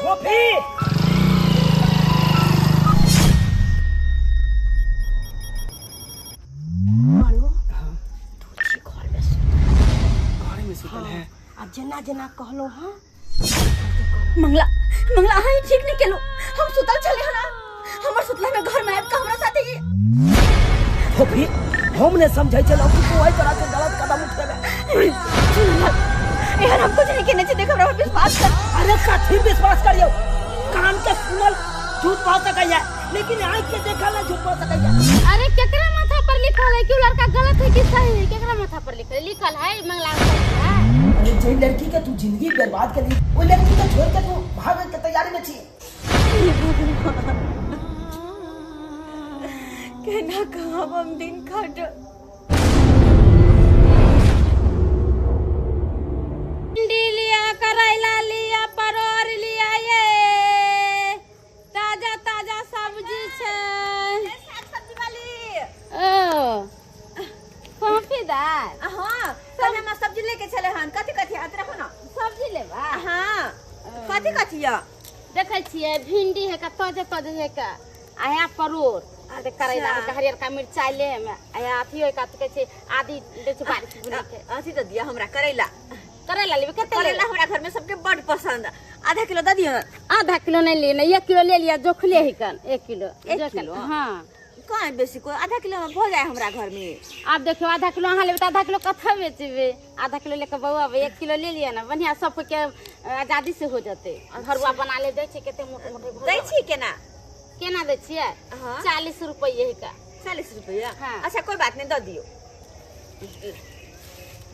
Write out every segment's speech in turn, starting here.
Coffee अब जना जना कहलो हां मंगला मंगला हां ठीक नहीं केलो हम सुतल चले हना हमर सुतला में घर में आब के हमरा साथे कॉफी हमने समझै छलो कि तू ओइ तरह से गलत कदम उठेबे यार हम कुछ नहीं कहने से देख हमरा विश्वास कर। अरे कथी विश्वास करियो कान के सुनल झूठ बोल सकैया लेकिन आंख के देखल झूठ बोल सकैया। अरे केकरा माथा पर लिखल है कि लड़का गलत है कि सही है केकरा माथा पर लिखल है मंगला है। अरे जे लड़की के तू जिंदगी बर्बाद कर दी वो लड़की को छोड़ के तू भागने की तैयारी में छी। कहना कहां हम दिन खाट भिंडी लिया करैला लिया परोर लिया ये ताजा ताजा सब्जी छे साग सब्जी वाली ओ कॉफीदार हां कल हम सब्जी लेके चले हन कथि कथि आत रखो ना सब्जी लेबा हां कथि कथि या देखै छियै भिंडी है का ताजा ताजा है का आया परोर आदे करैला है का हरियर का मिर्चाई ले में आया अथी है का कहै छै आदि दे छै बारिश बुनी के अथि त दिया हमरा करैला करेला लेबे कते करेला हमरा घर में सबके बड़ पसंद आधा किलो दे दियो। आधा किलो नहीं लेना 1 किलो ले लिया जोखले ही कन 1 किलो 1 किलो हां कहाँ बेसी को आधा किलो में हो जाए हमरा घर में। आप देखियो आधा किलो अहाँ लेबे त आधा किलो कथा बेचबे आधा किलो लेके बउआ 1 किलो ले लिया ना बढ़िया सब के आजादी से हो जते घरवा बना ले दे छै केते मोटे मोटे दै छी केना दे छियै 40 रुपया ही का 40 रुपया। हाँ। अच्छा कोई बात नहीं दे दियो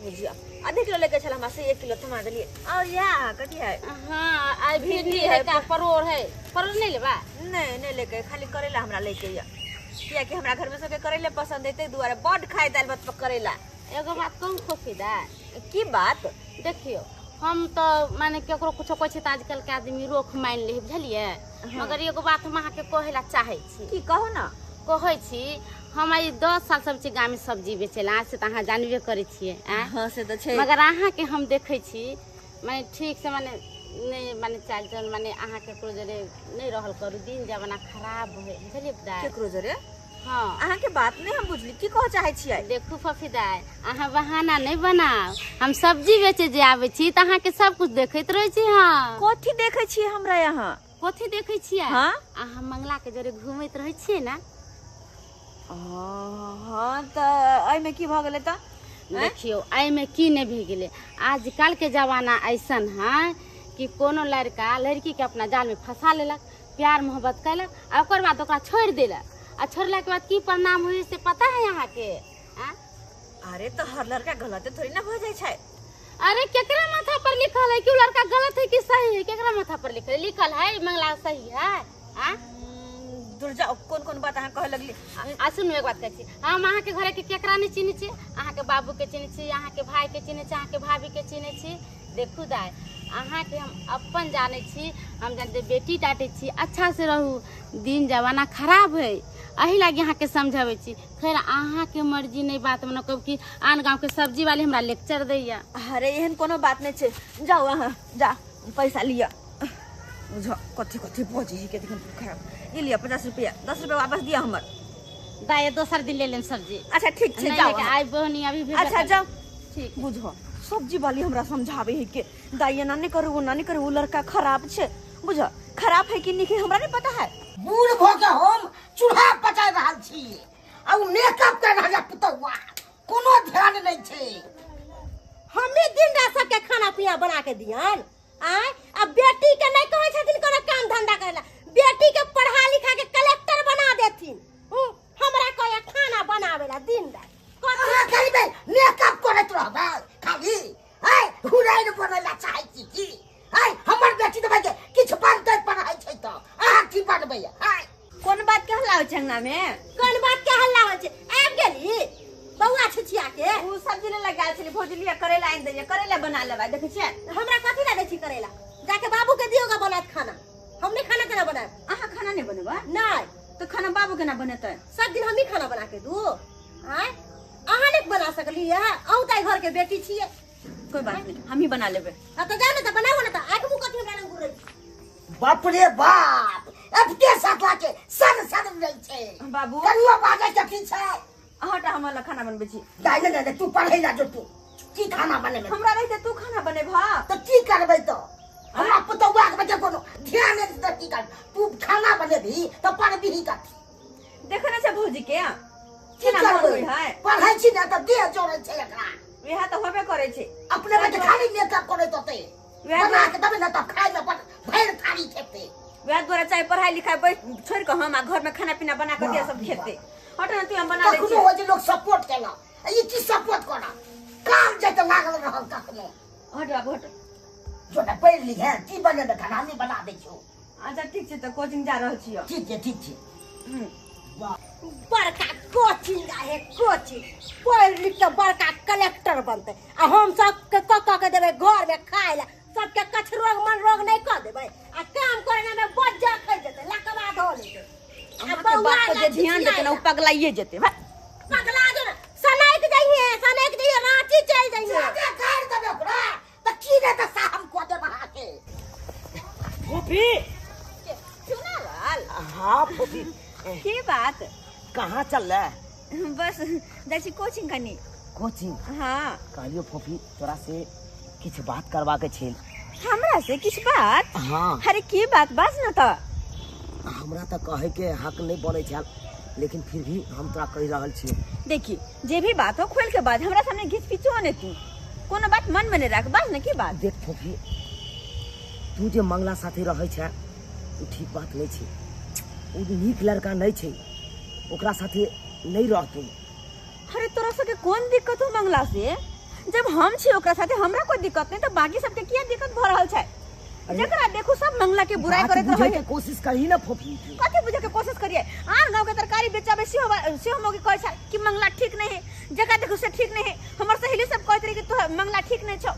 बुझिया आधा किलो लेके चल हमरा से 1 किलो थमा देलिए और या कथि है। हां आ भिंडी है का परोर नहीं लेबा नहीं लेके खाली करेला हमरा लेके या किया कि हमरा घर में सबके करेला पसंद है ते दुआरे बड़ खाए दाल भात पर करेला। एगो बात कहूं खोफीदार की बात देखियो हम तो माने केकरो कुछो कहै छै त आजकल के आदमी रोख मान ले बुझलिए मगर एगो बात हम अहाँ के कहेला चाहे छी की कहो ना कहै छी हम आई 10 साल सब छी गाम में सब्जी बेचेला से त अहाँ जानबे करै छियै हां से त छै मगर अहाँ के हम देखै छी माने ठीक से माने नहीं माने चाल चल माने अहाँ के को जरे नहीं रहल करू दिन जमाना खराब होय बुझलिए दाय केकरो जरे हां अहाँ के बात नहीं हम बुझली की कह चाहे छियै। देखू फफीदाय अहाँ बहाना नहीं बनाओ हम सब्जी बेचे जे आवे छी त अहाँ के सब कुछ देखैत रहै छी। हां कथि देखै छी हमरा यहाँ कथि देखै छियै हां अहाँ मंगला के जरे घुमैत रहै छियै ना हां त एई में की भ गेलै त देखियो एई में की नहीं भ गेलै आजकल के जमाना ऐसन है कि कोनो लड़का लड़की के अपना जाल में फंसा लेलक प्यार मोहब्बत कैलक आ ओकर बाद ओकरा छोड़ देलक आ छोड़ला के बाद की परिणाम होई से पता है यहाँ के अरे तो हर लड़का गलत थोड़ी ना हो जाए छै। अरे केकरा माथा पर लिखल है कि लड़का गलत है कि सही है केकरा माथा पर लिखल है मंगला सही है दुर्जा कौन बात अहाँ कह लगली सुनू एक बात कहै छी हम अहाँ के घरे के केकरा नहीं चिन्है छी अहाँ के बाबू के चिन्है छी अहाँ के भाई के चिन्है छी अहाँ के भाभी के चिन्है छी देखू दाय अहाँ के हम अपन जाने छी हम जानते बेटी डाटे छी अच्छा से रहू दिन जमाना खराब है अही लागी अहाँ के समझावे छी खैर अहाँ के मर्जी नहीं बात मन कब कि आन गांव के सब्जी वाले हमरा लेक्चर दैया। अरे एहन कोनो बात नहीं छै जाओ अहाँ जा पैसा लिया बुझो कथि कथि भोजी के देखन खराब ये लिया 50 रुपया 10 रुपया वापस दिया हमर दाय दोसर दिन ले लेन सब्जी। अच्छा ठीक छै जाओ आई बहनी अभी भेज अच्छा जाओ ठीक बुझो सब्जी वाली हमरा समझावे है के दाई ना नहीं करू ना नहीं करू वो लड़का खराब छे बुझो खराब है कि नहीं हमरा नहीं पता है। बूढ़ भ के हम चूल्हा पचा रहल छी आ मेकअप कर रहल पुतौआ कोनो ध्यान नहीं छै। हमें दिन रात सबके खाना पीना बना के दियन आय अब बेटी के नहीं कहै छथिन कोनो काम धंधा करेला बेटी के पढ़ा लिखा के कलेक्टर बना देथिन हमरा कहे खाना बनावेला दिन रात कहाँ करबे मेकअप करत रहबे खाली आय हुराई न बनला चाहै छी की आय हमर बेटी दबाई के किछ बनतै पढ़ाई छै त अहाँ की बनबै आय कौन बात कहला हो चंगना में कोन बात के हल्ला हो छै आब गेली बौआ छिछिया के उ सब्जी ले लगाल छली भोज लिया करेला आइन दे करेला बना लेबा देखे छियै हमरा कथि ला दै छी करेला जाके बाबू के दियोगा बनात खाना हम नहीं खाना केना बनाए अहाँ खाना नहीं बनेबा नहीं तो खाना बाबू केना बनेतै सब दिन हम ही खाना बना के दू आय अहाँ नहीं बना सकली है औ ताई घर के बेटी छिए कोई बात नहीं हम ही बना लेबे अब तो जाने तो बनाओ ना तो आठ मुंह कथि गाना घुरै बाप रे बाप अब के सकला के सन नहीं छे बाबू कनुआ बाजे के की छे हट हमरा खाना बनबे छी नहीं नहीं नहीं, तू पढ़े ना जो तू की खाना बने में हमरा रहते तू खाना बने भा तो की करबे तो हमरा पुतौआ के बच्चा कोनो ध्यान नहीं दे की कर तू खाना बने भी तो पढ़ भी ही कर देखो ना से भौजी के की केना करबे बनबै है पढ़ै छी ना तो देह जोड़ै छे एकरा यह तो होबे करे छे अपने बच्चे खाली मेकअप करे तो ते वएह बना के तब ना तो खाए में पर भैर थारी खेते वह द्वारा चाहे पढ़ाई लिखाई बैठ छोड़ के हम घर में खाना पीना बना के दिया सब खेते हट ना तू हम बना ले कखनो हो जे लोग सपोर्ट केला ई की सपोर्ट करा काम जते लागल रहल कखनो हट बाबू हट जो ना पढ़ ली है की बने में खाना नहीं बना दे छो अच्छा ठीक छे तो कोचिंग जा रहल छियो ठीक छे बड़का कोचिंग है कोचिंग पढ़ लिख के बड़का कलेक्टर बनते आ हम सब के के देबे घर में खाए ला सबके कछ रोग मन रोग नहीं कर देबे आ काम करे में बज्जा खै देते लकवा धो लेते अहाँ के बात पर जे ध्यान देते ना उ पगलाइए जेते भाई पगला दो सनाइक जाइए रांची चल जाइए जाके कर देबे ओकरा त की ने त साहब को दे बहा के फूफी सुना लाल हाँ फूफी की बात कहाँ चल रहा बस जैसी कोचिंग करनी कोचिंग हाँ कहलियो फूफी तोरा से किछ बात करवा के छेल हमरा से किस बात हाँ अरे की बात बात ना तो हमरा तो कहे के हक नहीं पड़े छल लेकिन फिर भी हम तोरा कह रहल छी देखी जे भी बात हो खोल के बात हमरा सामने घिच पिचो ने तू कोनो बात मन में नहीं रख बस ना की बात देख फूफी तू जे मंगला साथे रहे छे उ ठीक बात नहीं छे उ नीक लड़का नहीं छे ओकरा साथे नहीं रह तू अरे तोरा सबके कौन दिक्कत हो मंगला से जब हम छी ओकरा साथे हमरा कोई दिक्कत नहीं तो बाकी सबके किया दिक्कत भ रहल छे जकरा देखो सब मंगला के बुराई करे बुझे रहे के कोशिश करी ना फूफी कथी बुझे के कोशिश करिए आन गांव के तरकारी बेचाबे से हम के कहे छै कि मंगला ठीक नहीं है जगह देखो से ठीक नहीं है हमर सहेली सब कहत रही कि तो मंगला ठीक नहीं छौ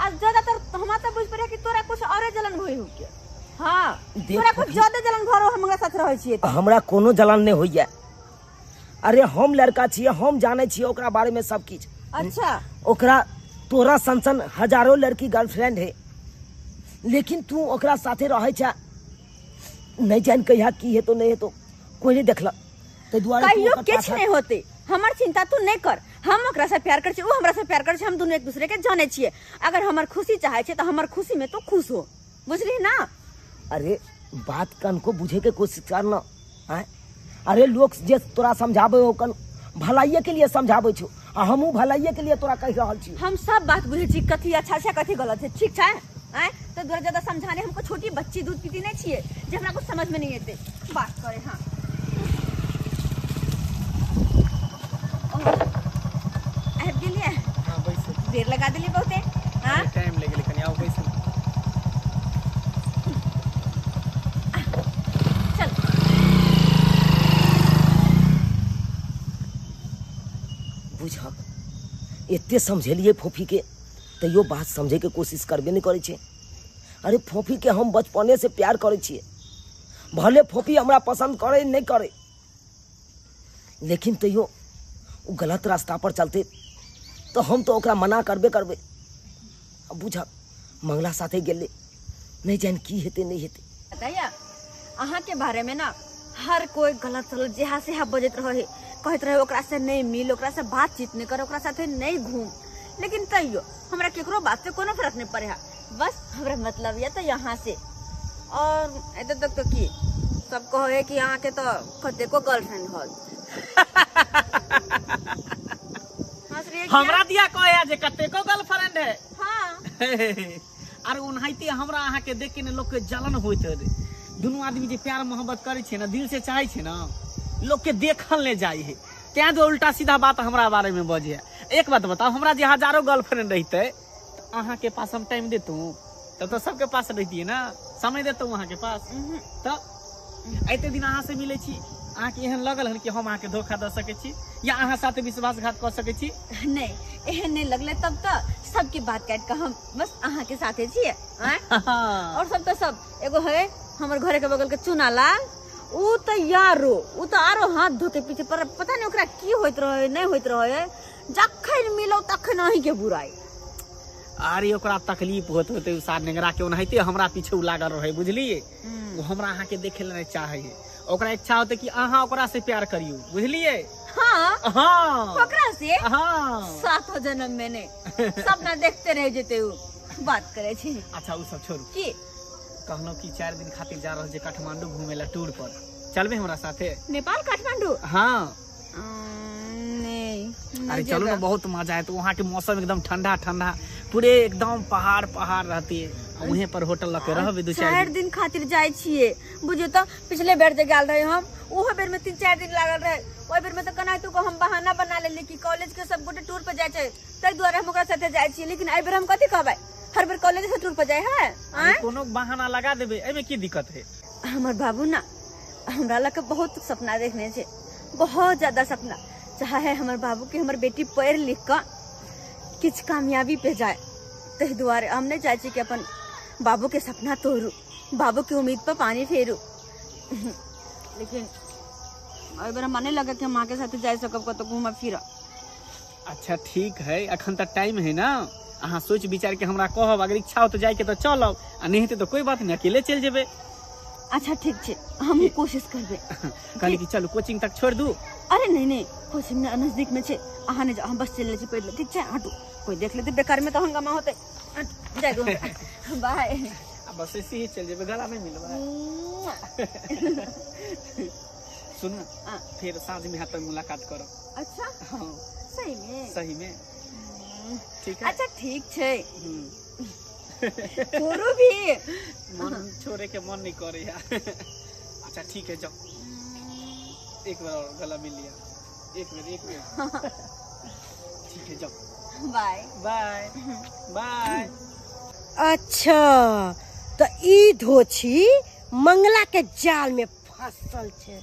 आज ज्यादातर हमरा त बुझ पड़े कि तोरा कुछ और जलन होई हो के हां तोरा कुछ ज्यादा जलन भरो हमरा साथ रहै छिए हमरा कोनो जलन नहीं होइया अरे हम लड़का छिए हम जाने छिए ओकरा बारे में सब किछ अच्छा ओकरा तोरा संसन हजारों लड़की गर्लफ्रेंड है लेकिन तू ओकरा साथे रहे छा नहीं जान कहिया की है तो नहीं है तो कोई नहीं देखला ते दुआरे कहियो किछ नहीं होते हमर चिंता तू नहीं कर हम ओकरा से प्यार कर छी ओ हमरा से प्यार कर छी हम दोनों एक दूसरे के जाने छिए अगर हमर खुशी चाहे छे तो हमर खुशी में तो खुश हो बुझली ना अरे बात कन को बुझे के कोशिश करना है अरे लोग जे तोरा समझाबे ओ कन भलाइये के लिए समझाबे छो आ हमहू भलाइये के लिए तोरा कह रहल छी हम सब बात बुझे छी कथी अच्छा छै कथी गलत है ठीक छै आए तो दूर ज्यादा समझाने हमको छोटी बच्ची दूध पीती नहीं छिए जे हमरा कुछ समझ में नहीं आते बात करे हां अब गेलिए हां बैसे देर लगा देली बहुते हां टाइम लगे लेकिन आओ बैसे चल बुझा एते समझेलिए फूफी के तैयो बात समझे के कोशिश करबे नहीं करे छे अरे फूफी के हम बचपने से प्यार करे छिए भले फूफी हमरा पसंद करे नहीं करे लेकिन तैयो उ गलत रास्ता पर चलते तो हम तो ओकरा मना करबे करबे अब बुझा मंगला साथे गेले नहीं जान की हेते नहीं हेते बताइए अहाँ के बारे में ना हर कोई गलत सलत जहाँ से हाँ बजत रहे कहत रहे ओकरा से नहीं मिल ओकरा से बातचीत नहीं कर ओकरा साथे नहीं घूम लेकिन तैयो हमरा केकरो बात से कोनो फर्क नहीं पड़े बस हमरा मतलब ये तो यहाँ से और एते तक तो की सब कहे कि यहाँ के तो कते को गर्लफ्रेंड हल हमरा दिया कहे जे कते को गर्लफ्रेंड है हाँ अरे उन्हाइते हमरा अहाँ के देख के ने लोग के जलन होइत रे दोनों आदमी जे प्यार मोहब्बत करे छे ना दिल से चाहे छे ना लोग के देखल ले जाए है क्या जो उल्टा सीधा बात हमरा बारे में बजे एक बात बताओ हमरा जे हजारों गर्लफ्रेंड रहते अहाँ के पास हम टाइम देतू तब तो सबके पास रहती ना समय देतू वहाँ के पास तो एते दिन अहाँ से मिले छी अहाँ के एहन लगल हन कि हम अहाँ के धोखा दे सके छी या अहाँ साथे विश्वासघात कर सके छी नहीं एहन नहीं लगले तब तो सबकी बात काट के हम बस अहाँ के साथे छिए और सब तो सब एगो है हमर घरे के बगल के चुना लाल उ तो यारो उ तो आरो हाथ धो के पीछे पर पता नहीं ओकरा की होइत रहे नहीं होइत रहे जखन मिलो तखन अहीं के बुराई अरे ओकरा तकलीफ होत होते सार नेगरा के ओनाहिते हमरा पीछे उ लागल रहे बुझलिए। वो हमरा अहाँ के देखे ले चाहे ओकरा इच्छा होते कि अहाँ ओकरा से प्यार करियो बुझलिए। हाँ हाँ ओकरा से हाँ 7 जन्म में ने सपना देखते रह जेते उ बात करे छी। अच्छा उ सब छोड़ू की कहलो कि 4 दिन खातिर जा रहल जे काठमांडू घूमे ला टूर पर चलबे हमरा साथे। नेपाल काठमांडू हाँ नहीं अरे चलो ना बहुत मजा है। तो वहाँ के मौसम एकदम ठंडा ठंडा पूरे एकदम पहाड़ पहाड़ रहती है। वहीं पर होटल लगे रहबे 2-4 दिन खातिर जाय छिए बुझियो तो पिछले बेर जे गेल रहे हम ओहो बेर में 3-4 दिन लागल रहे। ओइ बेर में तो कनाइतो को हम बहाना बना लेली कि कॉलेज के सब गोटे टूर पे जाय छै तै द्वारा हम ओकरा साथे जाय छिए। लेकिन एइ बेर हम कथि कहबै हर बेर कॉलेज से टूर पे जाय है अरे कोनो बहाना लगा देबे एमे की दिक्कत है। हमर बाबू ना हमरा लग बहुत सपना देखने छे बहुत ज्यादा सपना चाहे हमर बाबू के हमर बेटी पढ़ लिख कर किछ कामयाबी पे जाए तहि द्वारे हम नहीं चाहे कि अपन बाबू के सपना तोड़ू बाबू की उम्मीद पर पानी फेरू। लेकिन एहि बेर हमरा नहीं लगे कि हम माँ के साथ जा सकब कतौ घूम फिर। अच्छा ठीक है अखन तक टाइम है ना अहाँ सोच विचार के हमरा कहब अगर इच्छा हो तो जाए के तो चलब आ नहीं तो कोई बात नहीं अकेले चल जेबे। अच्छा ठीक छे हम कोशिश करबे। कहली कि चलो कोचिंग तक छोड़ दू। अरे नहीं नहीं कोचिंग नजदीक में छे अहाँ ने हम बस चल छी पहले ठीक छे हटू कोई देख लेते बेकार में तो हंगामा होते जय गो बाय। अब बस ऐसे ही चल जेबे गला नहीं मिलबा। सुन फिर साँझ में हाथ मुलाकात करो। अच्छा हाँ सही में ठीक है। अच्छा ठीक छे छोड़ू भी मन छोड़े के मन नहीं करे यार। अच्छा ठीक है जाओ एक बार और गला मिल लिया एक बार ठीक है जाओ बाय बाय बाय। अच्छा तो ई धोछी मंगला के जाल में फसल छे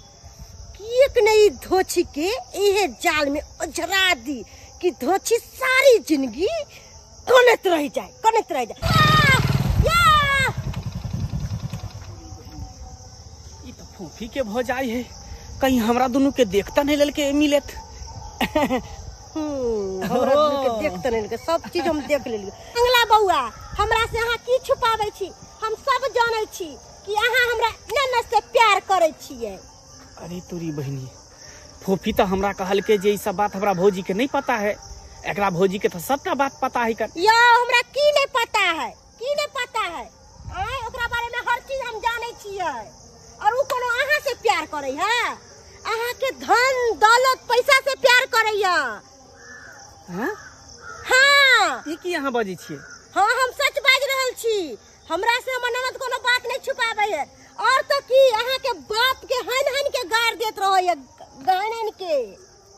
किएक नहीं धोछी के इहे जाल में उझरा दी कि धोछी सारी जिंदगी कनत रह जाए। ये तो फूफी के भौजाई है कहीं हमरा दोनों के देखता नहीं ललके मिलत। हमरा दुनू के देखते नहीं सब चीज हम देख लेलिए। मंगला बउआ हमरा से अहाँ की छुपाबै छी हम सब जानै छी कि अहाँ हमरा नन्ना से प्यार करै छियै। अरे तोरी बहनी फूफी तो हमरा कहल के जे ई सब बात हमरा भौजी के नहीं पता है एकरा भौजी के तो सबटा बात पता है कर। या हमरा की नहीं पता है आय ओकरा बारे में हर चीज हम जानै छियै और उ कोनो अहाँ से प्यार करै है अहाँ के धन दौलत पैसा से प्यार करै है। हां हाँ ई की अहाँ बजै छियै। हाँ हम सच बाज रहल छी हमरा से हमर ननद कोनो बात नहीं छुपाबै है और तो की अहाँ के बाप के हन के गाड़ देत रहै है गहनन के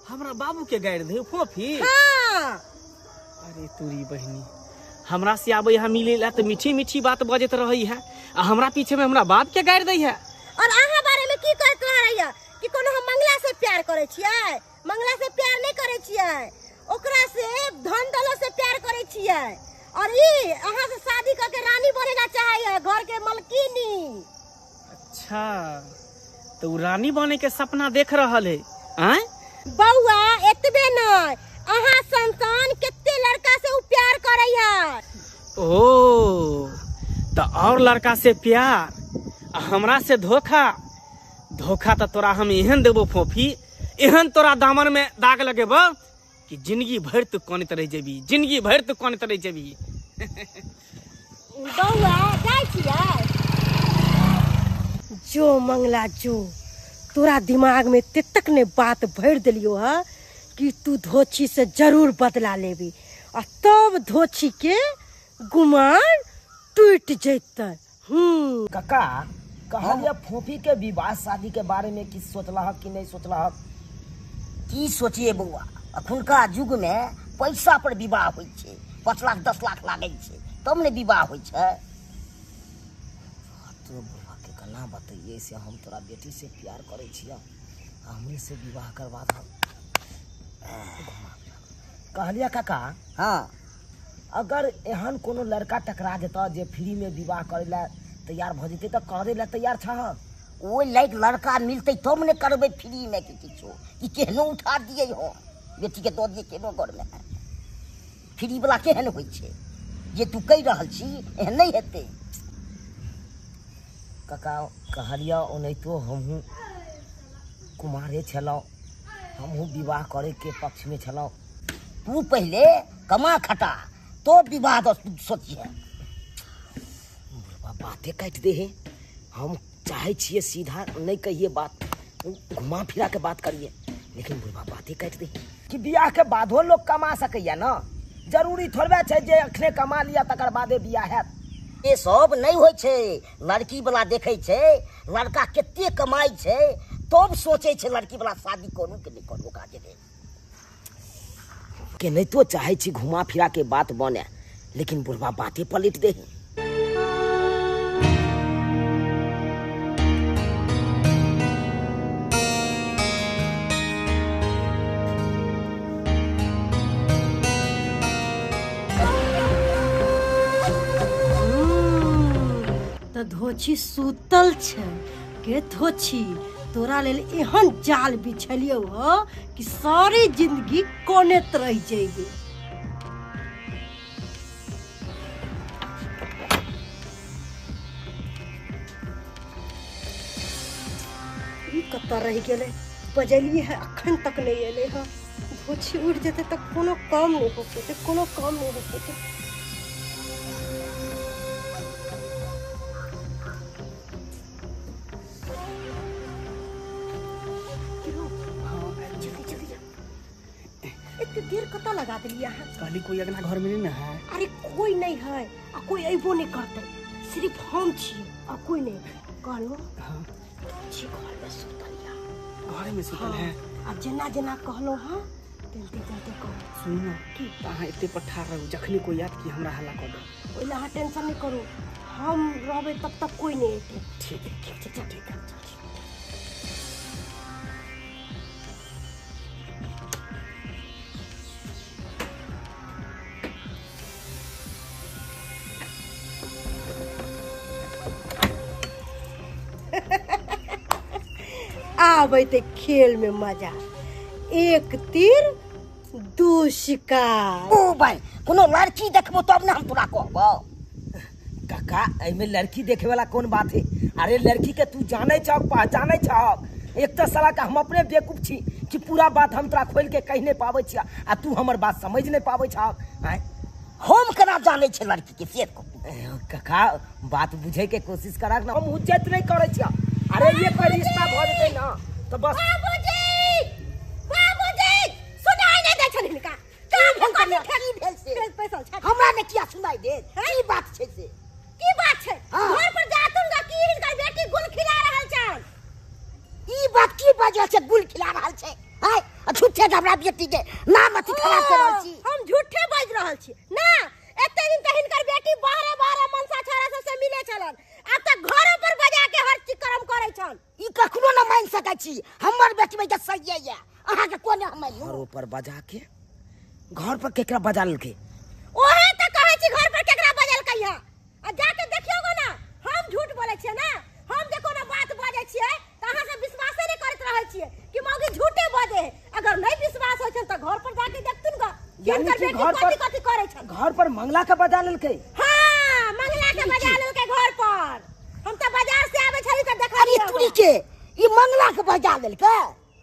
हमरा बाबू के गाड़ दे फूफी। हाँ अरे तोरी बहनी हमरा से आबे यहाँ मिले ला तो मीठी मीठी बात बजत रही है आ हमरा पीछे में हमरा बाप के गाड़ दै है। और अहाँ बारे में की कहत रहै है कि कोनो हम मंगला से प्यार करै छियै मंगला से प्यार नहीं करै छियै ओकरा से धन दौलत से प्यार करै छियै और ई अहाँ से शादी करके रानी बनेला चाहे है घर के मलकिनी। अच्छा तो रानी बने के सपना देख रहल है आय बउआ एतबे नहीं अहाँ संतान कितने लड़का से प्यार करे है। ओ तो और लड़का से प्यार हमरा से धोखा तो तोरा हम एहन देबो फोफी एहन तोरा दामन में दाग लगेबो कि जिंदगी भर तू कानत रह जेबी। बउआ जाय छियै जो मंगला जो तोरा दिमाग में तक ने बात भर दिलियो है कि तू धोछी से जरूर बदला लेबी और तब धोछी के गुमान टूट जैते। काका कहलिए फोफी के विवाह शादी के बारे में किछ सोचला कि नहीं सोचला। की सोचिए बउआ अखुनका युग में पैसा पर विवाह होइ छै 5 लाख 10 लाख लागे छै तब ने विवाह होइ छै। तो बुआ के कना बताइए से हम तोरा बेटी से प्यार करे छियै हमरे से विवाह करवा दो। कहलिया काका हाँ अगर एहन कोनो लड़का टकरा जेता जे फ्री में विवाह करे ला तैयार भ जेते त करे ला तैयार छ। ओइ लायक लड़का मिलते तब ने करबै फ्री में कि किछो कि केहनो उठा दिए हो बेटी के दो दिए केनो घर में फ्री वाला केहन होइ छै जे तू कहि रहल छी एहन नहीं हेतै। काका कहलिया ओनाहितो हमहूँ कुमारे छलहुँ, हमहूँ विवाह करे के पक्ष में छलहुँ। तू पहले कमा खटा तो विवाह द सोचिए। बातें काट दे है। हम चाहे छिए सीधा नहीं कहिए बात, घुमा फिरा के बात करिए, लेकिन बुढ़वा बातें काट दे कि बियाह के बादो लोग कमा सकैया ना। जरूरी थोड़बे छै जे अखने कमा लिया तकर बादे बियाह हैत। ये सब नहीं होइ छै। लड़की वाला देखे छै लड़का केते कमाई छै तब सोचे छै लड़की वाला शादी करू कि नहीं करू का जे के नहीं तो चाहे छी घुमा फिरा के बात बने, लेकिन बुढ़वा बातें पलट दे है। धोछी सुतल छै के धोछी तोरा लेल एहन जाल बिछलियो हो कि सारी जिंदगी कोनेत रह जेबे। ई कत्ता रह गेले, बजलिए है अखन तक नहीं एले है। धोछी उड़ जेते तक कोनो काम नहीं हो पेते, कोनो काम नहीं हो पेते। देर कता लगा दिलिया है। कहली कोई अगना घर में नहीं ना है। अरे कोई नहीं है आ कोई अइबो नहीं करते, सिर्फ हम छी और कोई नहीं। कहलो हाँ छी घर में सुतलिया, घर में सुतल है। अब जना जना कहलो हां तेलते तेलते कहो। सुनो की अहाँ एते पठार रहू, जखनी कोई याद की हमरा हल्ला कर दो। ओइला टेंशन नहीं करू, हम रहबे तब तक कोई नहीं एते। ठीक है ठीक है। आबै ते खेल में मजा, एक तीर दू शिकार। ओ भाई कोनो लड़की देखबो तब ना हम तोरा कहबो। काका एमे लड़की देखे वाला कौन बात है? अरे लड़की के तू जाने छौ, पहचाने छौ। एक तो साला का हम अपने बेवकूफ छी कि पूरा बात हम तोरा खोल के कह नहीं पावे छिया आ तू हमर बात समझ नहीं पावे छौ। हम केना जाने छे लड़की के से को? काका बात बुझे के कोशिश करा ना, हम उज्जत नहीं करे छिया। अरे ये कोई रिश्ता भ जेतै ना तो बस। बाबूजी सुनाई नहीं दे छन हिनका। काम हम करने खरी भेल से पैसा छा। हमरा ने किया सुनाई दे? की बात छे से? की बात छे? घर पर जातुंगा की हिनका बेटी गुल खिला रहल छन। ई बात की बाजल छे गुल खिला रहल छे? हाय झूठे हमरा बेटी के नाम अथी खराब कर रहल छी। हम झूठे बाज रहल छी ना। एते दिन त हिनकर बेटी बाहरे बाहरे मनसा छोरा सब से मिले छलन, अब तक घरों पर बजा के हर चीज करम करे छन। ई कखनो न मान सकै छी हमर बेटी में के सही है। अहा के कोने हम मानू? घरों पर बजा के, घर पर केकरा बजा लके? ओहे त कहै छी घर पर केकरा बजल कहिया। आ जाके देखियोगो ना, हम झूठ बोले छिए ना। हम जे कोनो बात बाजे छिए त अहाँ सब विश्वास नहीं करत रहै छिए कि मौगी झूठे बाजे। अगर नहीं विश्वास होय छ त घर पर जाके देखतुन ग हिनकर बेटी कथि कथि करे छन। घर पर मंगला के बजा लके? हां मंगला के बजा लके घर पर। हम त बाजार से आवे छली त देखा। अरे तुरी के ई मंगला के बजा देलके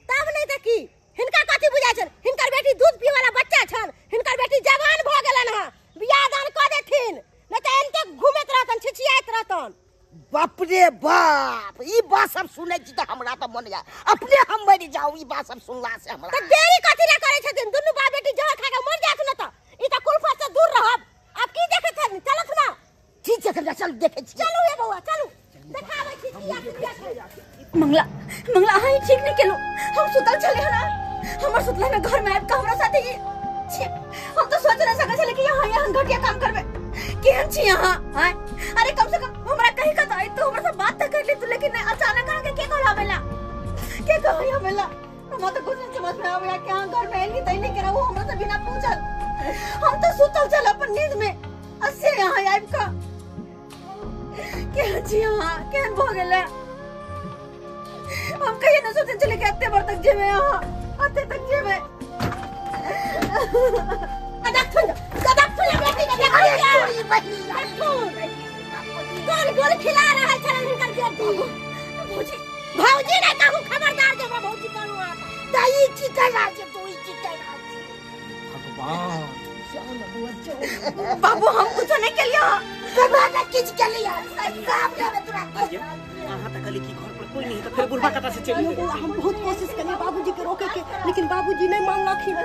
तब नहीं त की हिनका कथि बुझाय छन? हिनकर बेटी दूध पिए वाला बच्चा छन, हिनकर बेटी जवान भ गेलन ह, बियाह दान क देथिन न त एनते घुमत रहतन, छिछियात रहतन। बाप रे बाप, ई बात सब सुनै छी त हमरा त मन या अपने हम मर जाऊ। ई बात सब सुनला से हमरा त देरी कथि ला करे छथिन? दुनु बाप बेटी जहर खा के मर जात न त ई त कुलफत से दूर रहब। अब की देखत हन? चलत ना। ठीक है चल देखे छी। चलू हे बौआ चलू, देखाबै छी की मंगला मंगला हाँ ठीक नहीं केलो। हम सुतल चले है ना, हमर सुतला में घर में आब के हमरा साथे ये छे। हम तो सोच रहे सका चले कि यहाँ घटिया काम करबे। केहन छी यहाँ? हां अरे कम से कम हमरा कहि का आई तो हमरा से बात त कर ले तू, लेकिन अचानक आके के कहला बेला के कहया बेला। हम तो कुछ नहीं समझ में आवे कि यहाँ घर में आएगी तई नहीं करा वो हमरा से बिना पूछल। हम तो सुतल चल अपन नींद में असे यहाँ आब का केहन छी यहाँ? केहन भ गेले? हम कहीं न सोचे चले कि अत्ते बार तक जेबे, यहाँ अत्ते तक जेबे। गदक थुन बेटी अरे तोरी बहिनी कौन गोल खिला रहा है चलन हिनकर बेटी भौजी भौजी ने कहू खबरदार जे हमरा भौजी कहू आ दाई चिकन आज तू चिकन आज भगवान बाबू हम कुछ नहीं के लिए कमाना किछ के लिए साफ रे तोरा यहाँ तक गली की घर पर कोई नहीं तो फिर बुढ़वा कता से चली गई। हम बहुत कोशिश करिए बाबूजी के रोके के लेकिन बाबूजी नहीं मान लखिन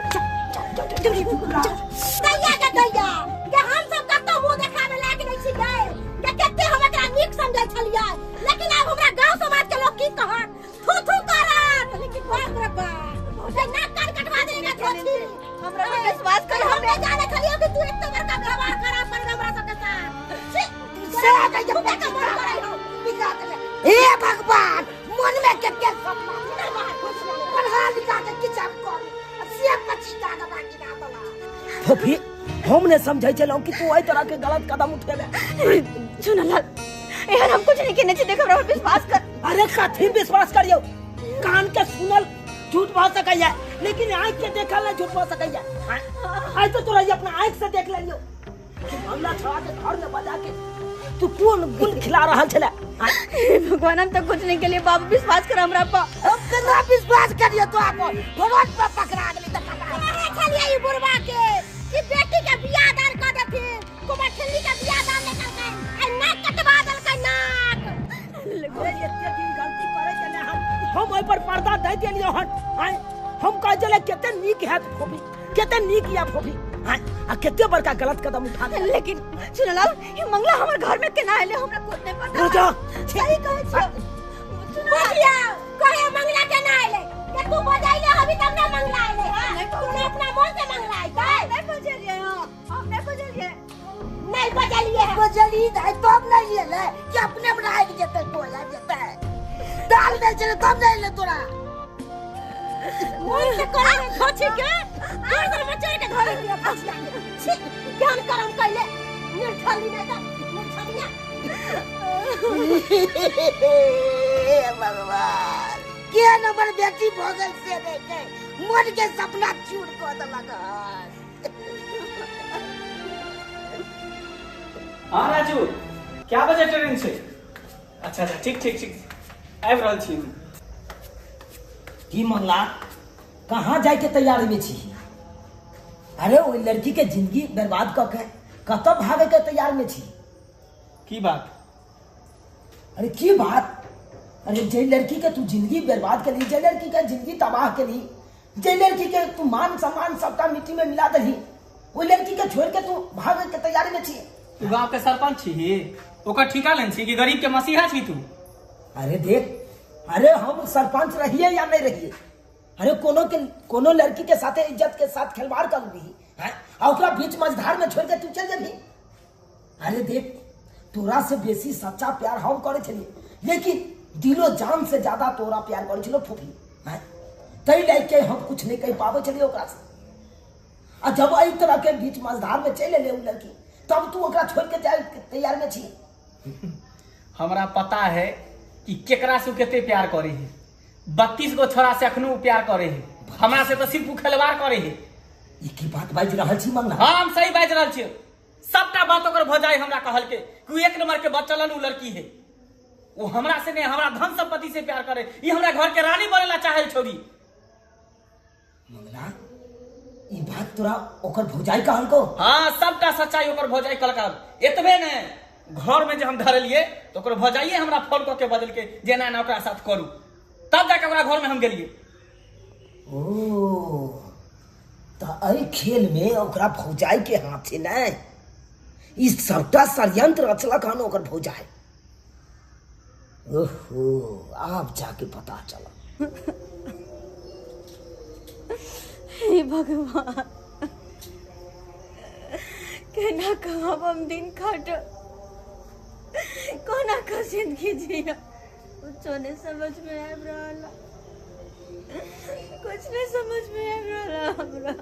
दैया के हम सब कतो मुंह देखावे लाग नहीं छी गए के कते हम एकरा नीक समझै छलियै लेकिन अब हमरा गांव समाज के लोग की कहत थू थू करत लेकिन बाप रे बाप ना कान कटवा देगा छोटी हमरा पे विश्वास कर हम नहीं जाने खलियो कि तू इतना बड़का व्यवहार खराब कर हमरा सब के साथ से का जब तक मन करे हो बिका के हे भगवान मन में के सपना पढ़ा लिखा के किचन कर से बची का बाकी ना बला फोफी हम ने समझै छलौ कि तू एहि तरह के गलत कदम उठेबे। चुनलाल यार हम कुछ नहीं कहने देख हमरा पे विश्वास कर। अरे कथी विश्वास करियो कान के सुनल झूठ बोल सकैया लेकिन आँख के देखल नहीं झूठ बोल सकैया। आज तो तोरा अपना आँख से देख लियो मामला छड़ा के घर में बजा के तू कौन गुल खिला रहा छले। भगवान हम तो कुछ नहीं के लिए बाबू विश्वास कर हमरा पर। अब केना विश्वास करियो तो आप रोड पर पकड़ा गेली त कहे छलिए ई बुढ़वा के कि बेटी के बियाह दान कर देथिन कुमार ठल्ली के बियाह दान नहीं करके आ नाक कटवा दल के नाक एते दिन गलती करे के हम ओइ पर पर्दा दे देलियो हन हम कह चले केते नीक हैत फोफी केते नीक या फोफी आ केते बड़का गलत कदम उठा ले। लेकिन चुनलाल ये मंगला हमर घर में केना आइले हमरा खुद नहीं पता। रुको सही कहै छ बोलिया कहे मंगला के ना आइले के तू बजाइले अभी तक ना मंगला आइले हां तू अपना मुंह से मंगला आइ नहीं बजलिए हम नहीं बजलिए नहीं बजलिए बजली है तब नहीं ले ले कि अपने बना के जेते बोला जेते दाल दे चले तब नहीं ले तोरा मुंह से करे खोची के घर घर में चढ़ के घर दिया फसिया छी ज्ञान करम कइले निर्ठली नहीं तो निर्ठलिया भगवान के नंबर बेटी भोगल से देखे मन के सपना चूर को देलक। हाँ राजू क्या बजे ट्रेन से? अच्छा ठीक ठीक ठीक आबि रहल छी। की मंगला कहाँ जाए के तैयारी में छी? अरे वो लड़की के जिंदगी बर्बाद क के कत भागे के तैयार में छी? की बात? अरे की बात? अरे जे लड़की के तू जिंदगी बर्बाद कर ली जे लड़की के जिंदगी तबाह कर ली जे लड़की के तू मान सम्मान सबका मिट्टी में मिला दही वो लड़की के छोड़ के तू भागे के तैयारी में छी। तू गांव के सरपंच छी ओकर ठिका लेन छी कि गरीब के मसीहा छी तू? अरे देख अरे हम सरपंच रहिए या नहीं रहिए अरे कोनो लड़की के साथे इज्जत के साथ खिलवाड़ कर दी है और बीच मझधार में छोड़ के तू चल जाबी। अरे देख तोरा से बेसी सच्चा प्यार हम करे छलिए लेकिन दिलो जान से ज्यादा तोरा प्यार करे छलो फूफी है तई लेके हम कुछ नहीं कह पावे छलिए ओकरा से। आ जब आई तरह के बीच मझधार में चले ले उ लड़की तब तू ओकरा छोड़ के जाए तैयार में छी। हमरा पता है कि केकरा से केते प्यार करे है। 32 गो छोरा से अखनो प्यार करे है हमरा से तो सिर्फ खिलवाड़ करे है। ई की बात बाज रहल छी मंगला? हाँ हम सही बाज रहल छी। सबटा बात ओकर भजाई हमरा कहल के कि एक नंबर के बच्चलन उ लड़की है वो हमरा से नहीं हमरा धन संपत्ति से प्यार करे ये हमरा घर के रानी बनेला चाहे छोरी। मंगला ई बात तोरा ओकर भौजाई कहल को? हाँ सबटा सच्चाई ओकर भौजाई कहल। एतबे ने घर में जे हम धरलिए तो ओकर भौजाइए हमरा फोन क के बदल के जेना ना ओकरा साथ करू तब जाके ओकरा घर में हम गेलिए। ओ त एहि खेल में ओकरा भौजाई के हाथ छै नै ई सबटा षड्यंत्र रचलक हन ओकर भौजाई। ओहो आप जाके पता चला। हे भगवान केना कहब हम दिन काट कोना का जिंदगी जिया कुछ नहीं समझ में आ रहा कुछ नहीं समझ में आ रहा हमरा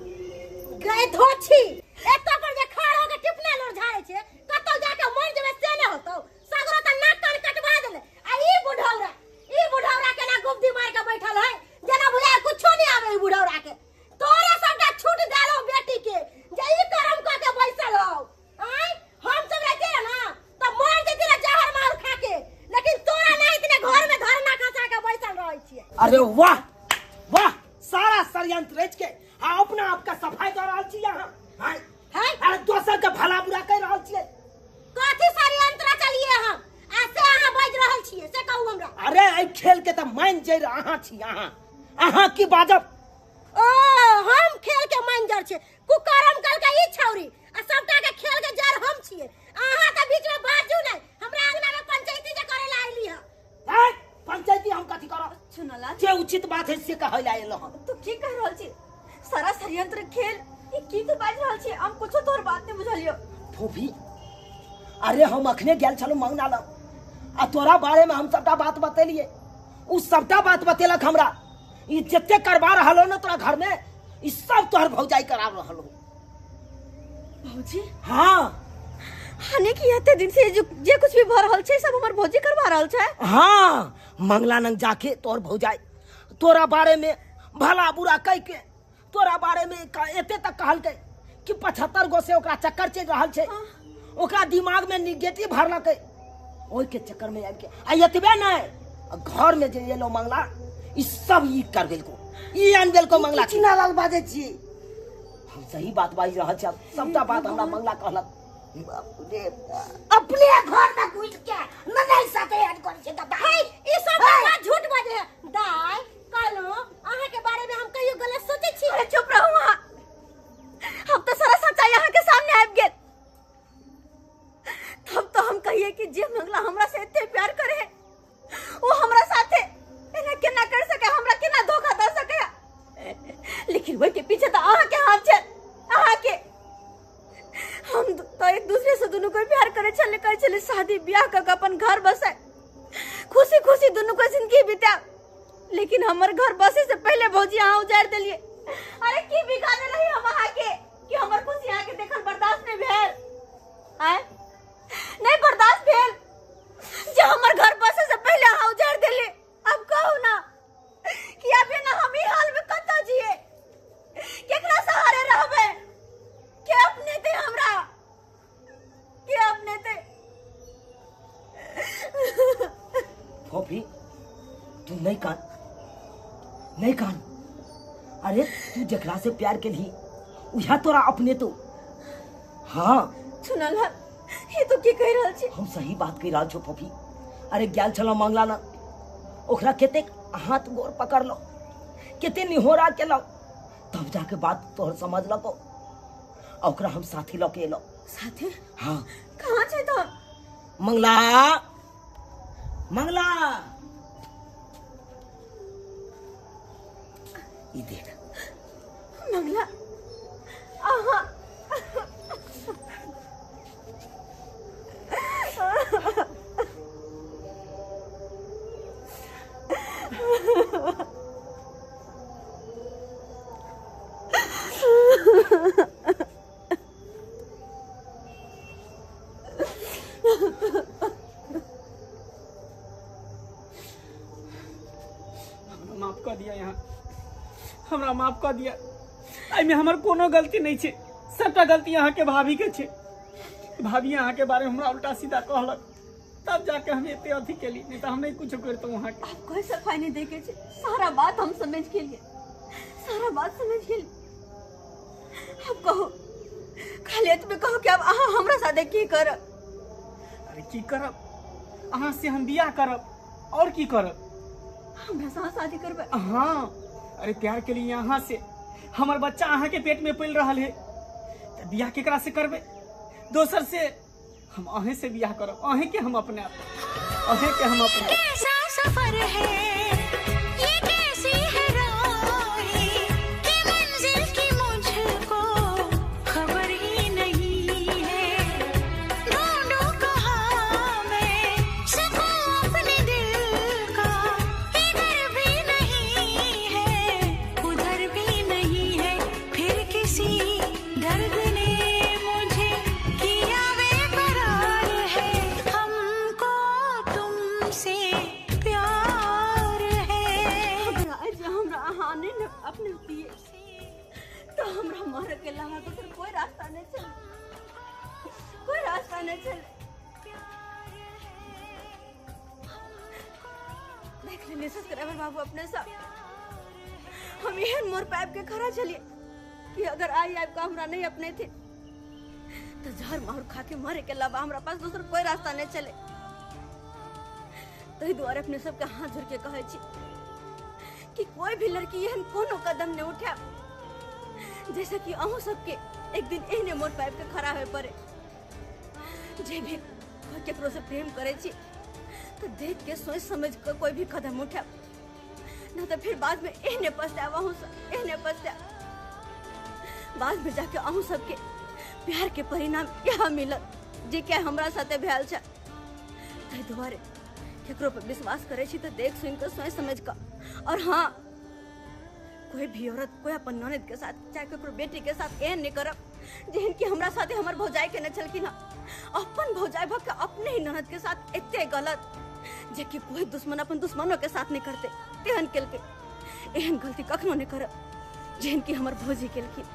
गए धोछी एतो पर जे खाड़ हो के टिपना लोर झाड़े छे कतो जाके मर जेबे से न होतो सगरो त नाक कान कटवा देले आ ई बुढ़ौरा के ना गुप्ती मार के बैठल है जना बुझा कुछो नहीं आवे ई बुढ़ौरा के तोरे सबटा छूट देलो बेटी के जे ई करम क के बैसल हो आ अरे वाह वाह, सारा षड्यंत्र रच के अपना आपका सफाई कर रहा छी यहाँ। हां अरे दोसर के भला बुरा कह रहा छी। कथी षड्यंत्र चलिए हम ऐसे अहाँ बाज रहल छियै से कहू हमरा। अरे ए खेल के त मान जइ अहाँ छी। अहाँ की बाजब? ओ हम खेल के मंजर छे, कुकरम कल के ई छौरी आ सबटा के खेल के जड़ हम छियै। अहाँ त बीच में बाजू नै, हमरा अंगना में पंचायती जे करे ला आइली ह। ए पंचायती हम कथी करब? सुनला जे उचित बात है से कहै ला एलो हम। तू की कह रहल छी? सारा षड्यंत्र खेल ई की तो बाज रहल छी? हम कुछो तोर बात नै बुझलियो। फूफी अरे हम अखने गेल छलौ मंगना ल आ तोरा बारे में हम सबटा बात बतेलिए। उ सबटा बात बतेलक हमरा। ई जत्ते करबा रहलो न तोरा घर में ई सब तोहर भौजाई करा रहलो। भौजी? हां हने की एते दिन से जे कुछ भी भ रहल छै सब हमर भौजी करवा रहल छै। हां मंगला नंग जाके तोर भौजाई तोरा बारे में भला बुरा कह के तोरा बारे में एते तक कहल के कि 75 गो से ओकरा चक्कर चल रहल छै। ओकरा दिमाग में निगेटिव भरलकै। ओइ के चक्कर में आबि के आ एतबे नै घर में जे एलो मंगला ई सब ई कर देल को ई आन देल को मंगला। चिना लाल बाजे छी। हम सही बात बाज रहल छ। सबटा बात हमरा मंगला कहलक। अपने घर में घुस के नहीं सके ऐड कर छे त भाई ई सब बात झूठ बाजे है। दाई कहलो अहाँ के बारे में हम कहियो गलत सोचे छी। अरे चुप रहू वहां, हम तो सारा सच्चाई यहाँ के सामने आबि गेल। तब तो हम कहिए कि जे मंगला हमरा से इतने प्यार करे है वो हमरा साथे एना केना कर सके, हमरा केना धोखा दे सके। लेकिन वो के पीछे तो अहाँ के हाथ छै। अहाँ के हम तो एक दूसरे से दोनों को प्यार करे चले कहे चले शादी ब्याह कर अपन घर बसे खुशी खुशी दोनों को जिंदगी बिता। लेकिन हमर घर बसे से पहले भौजी यहाँ उजाड़ दिलिए। अरे की बिगाड़े रही हम अहाँ के कि हमर खुशी यहाँ के देखल बर्दाश्त नहीं भेल? आय नहीं बर्दाश्त भेल जे हमर घर बसे से पहले यहाँ उजाड़ दिलिए। अब कहू ना कि अभी ना हम ही हाल में कत जिए, केकरा सहारे रहबे? के अपने थे हमरा, के अपने थे? फूफी तू नहीं कान। अरे तू जकरा से प्यार के ली उहा तोरा अपने तो। हाँ सुनल है ये तो की कह रहल छी? हम सही बात कह रहल छो फूफी। अरे गेल छलो मंगला ना ओकरा केते हाथ गोर पकड़ लो, केते निहोरा केलो, तब जाके बात तोहर समझ लको। ओकरा हम साथी ल के एलो। साथी? हाँ कहाँ छै तो? मंगला मंगला ई देख मंगला आहा माफ कर दिया। यहाँ हमरा माफ कर दिया। आई में हमार कोनो गलती नहीं छे, सबटा गलती यहाँ के भाभी के छे। भाभी यहाँ के बारे में हमरा उल्टा सीधा कहलक, तब जाके हम एते अथी केली, नहीं तो हम नहीं कुछ करते वहाँ के। आप कोई सफाई नहीं देखे छे। सारा बात हम समझ के लिए, सारा बात समझ के लिए। अब कहो खाली तुम्हें कहो कि अब अहाँ हमरा साथे की करब? अरे की करब? अहाँ से हम बियाह करब और की करब? हमरा साथ शादी करबे? हाँ अरे प्यार के लिए यहाँ से हमार बच्चा अहाँ के पेट में पल रहा है तो बियाह केकरा से करबे? दोसर से हम अहें से बियाह करब। अहें के हम अपने अहें के हम अपने सफर है ये कैसी है राही कि मंजिल की मुझको खबर ही नहीं है। ढूंढूं कहाँ मैं सुकून अपने दिल का, इधर भी नहीं है उधर भी नहीं है। फिर किसी दर्द ने मुझे किया बेकरार है। हमको तुमसे प्यार देख लेने सब्सक्राइबर बाबू अपने सब हम यहन मोर पाइप के खड़ा चलिए कि अगर आई का हमरा नहीं अपने थे तो जहर माहौर खा के मरे के अलावा हमरा पास दूसरा कोई रास्ता नहीं चले। तही द्वारे अपने सबके हाथ जोड़ के कहे छी कि कोई भी लड़की एहन कोनो कदम नहीं उठा जैसे कि अहू सबके एक दिन एहने मोर पाइप के खड़ा होए पड़े। जे भी केकरो से प्रेम करे छी तो देख के सोच समझ कर कोई भी कदम उठा, ना तो फिर बाद में एहने पछतावा अहू सब एहने पछता बाद में जाके अहू सबके प्यार के परिणाम यह मिलत जे क्या हमरा साथे भेल छ। तै दुआरे केकरो पर विश्वास करे छी तो देख सुन कर सोच समझ कर। और हाँ, कोई भी औरत कोई अपन ननद के साथ चाहे केकरो बेटी के साथ एहन नहीं करब जेहन कि हमरा साथे हमर भौजाई के न छलखिन। अपन भौजाई भक के अपने ही ननद के साथ एते गलत जे कि कोई दुश्मन अपन दुश्मनों के साथ नहीं करते तेहन केलके। एहन गलती कखनो नहीं करब जेहन कि हमर भौजी केलखिन।